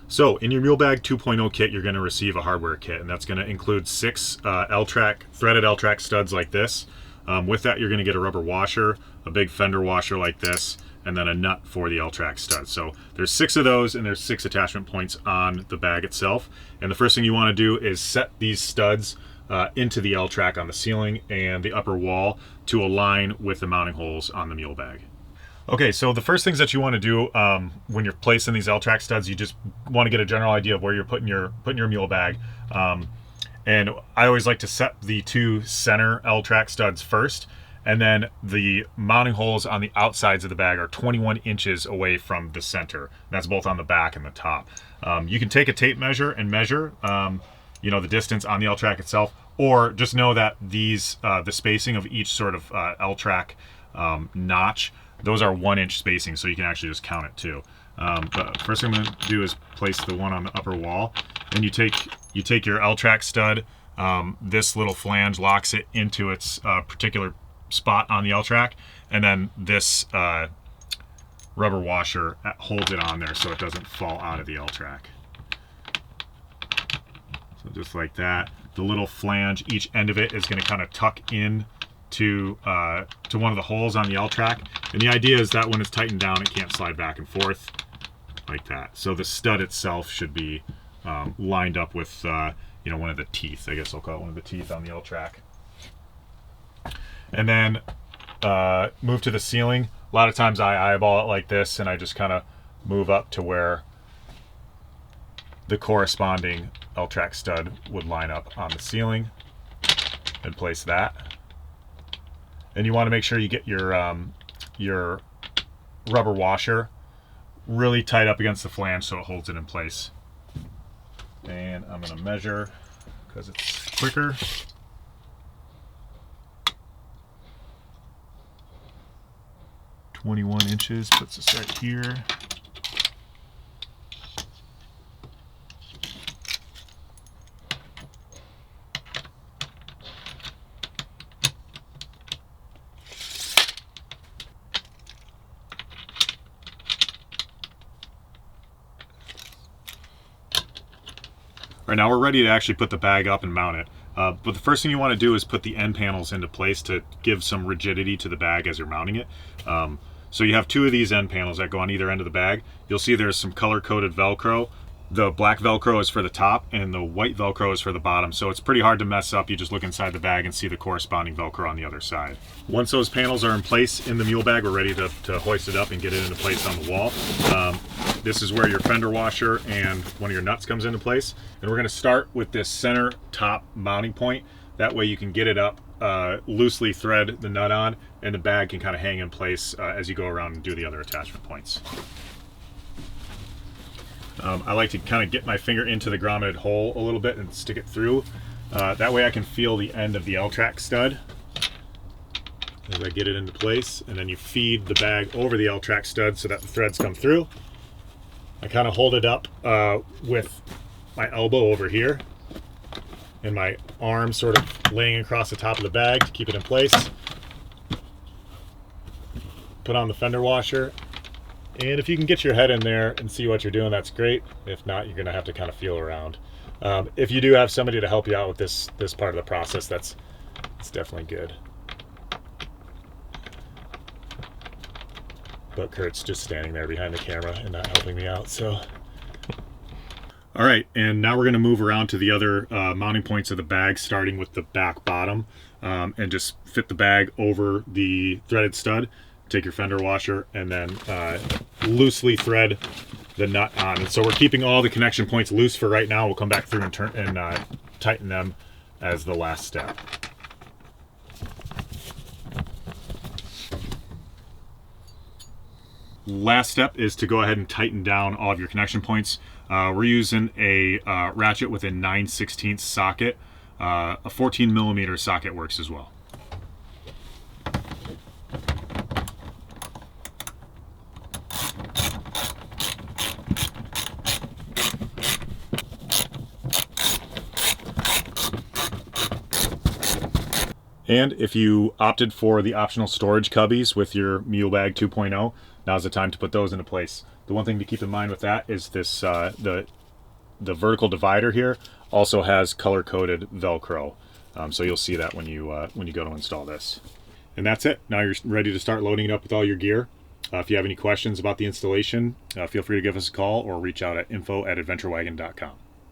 So in your Mule Bag 2.0 kit, you're going to receive a hardware kit, and that's going to include 6 L-track, threaded L-track studs like this. With that, you're going to get a rubber washer, a big fender washer like this, and then a nut for the L-track studs. So there's 6 of those, and there's 6 attachment points on the bag itself. And the first thing you want to do is set these studs into the L-track on the ceiling and the upper wall to align with the mounting holes on the Mule Bag. Okay, so the first things that you want to do when you're placing these L-track studs, you just want to get a general idea of where you're putting your Mule Bag. And I always like to set the 2 center L-track studs first, and then the mounting holes on the outsides of the bag are 21 inches away from the center. That's both on the back and the top. You can take a tape measure and measure the distance on the L-track itself, or just know that these the spacing of each sort of L-track notch, those are 1-inch spacing, so you can actually just count it too. But first thing I'm going to do is place the one on the upper wall, and you take your L-track stud. This little flange locks it into its particular spot on the L-track, and then this rubber washer holds it on there so it doesn't fall out of the L-track. So just like that. The little flange, each end of it is going to kind of tuck in to one of the holes on the L-track, and the idea is that when it's tightened down, it can't slide back and forth like that. So the stud itself should be lined up with one of the teeth. I guess I'll call it one of the teeth on the L-track. And then move to the ceiling. A lot of times I eyeball it like this, and I just kind of move up to where the corresponding L-track stud would line up on the ceiling, and place that. And you want to make sure you get your rubber washer really tight up against the flange so it holds it in place. And I'm going to measure because it's quicker. "21 inches puts us right here. All right, now we're ready to actually put the bag up and mount it. But the first thing you want to do is put the end panels into place to give some rigidity to the bag as you're mounting it. So you have 2 of these end panels that go on either end of the bag. You'll see there's some color-coded Velcro. The black Velcro is for the top, and the white Velcro is for the bottom. So it's pretty hard to mess up. You just look inside the bag and see the corresponding Velcro on the other side. Once those panels are in place in the Mule Bag, we're ready to hoist it up and get it into place on the wall. This is where your fender washer and one of your nuts comes into place. And we're going to start with this center top mounting point. That way you can get it up, loosely thread the nut on, and the bag can kind of hang in place as you go around and do the other attachment points. I like to kind of get my finger into the grommeted hole a little bit and stick it through. That way I can feel the end of the L-track stud as I get it into place. And then you feed the bag over the L-track stud so that the threads come through. I kind of hold it up with my elbow over here and my arm sort of laying across the top of the bag to keep it in place. Put on the fender washer, and if you can get your head in there and see what you're doing, that's great. If not, you're going to have to kind of feel around. If you do have somebody to help you out with this part of the process, that's definitely good. But Kurt's just standing there behind the camera and not helping me out, so. All right, and now we're going to move around to the other mounting points of the bag, starting with the back bottom, and just fit the bag over the threaded stud. Take your fender washer and then loosely thread the nut on. And so we're keeping all the connection points loose for right now. We'll come back through and tighten them as the last step. Last step is to go ahead and tighten down all of your connection points. We're using a ratchet with a 9/16 socket. A 14mm socket works as well. And if you opted for the optional storage cubbies with your Mule Bag 2.0, Now's the time to put those into place. The one thing to keep in mind with that is this the vertical divider here also has color-coded Velcro. So you'll see that when you go to install this. And that's it. Now you're ready to start loading it up with all your gear. If you have any questions about the installation, feel free to give us a call or reach out at info@adventurewagon.com.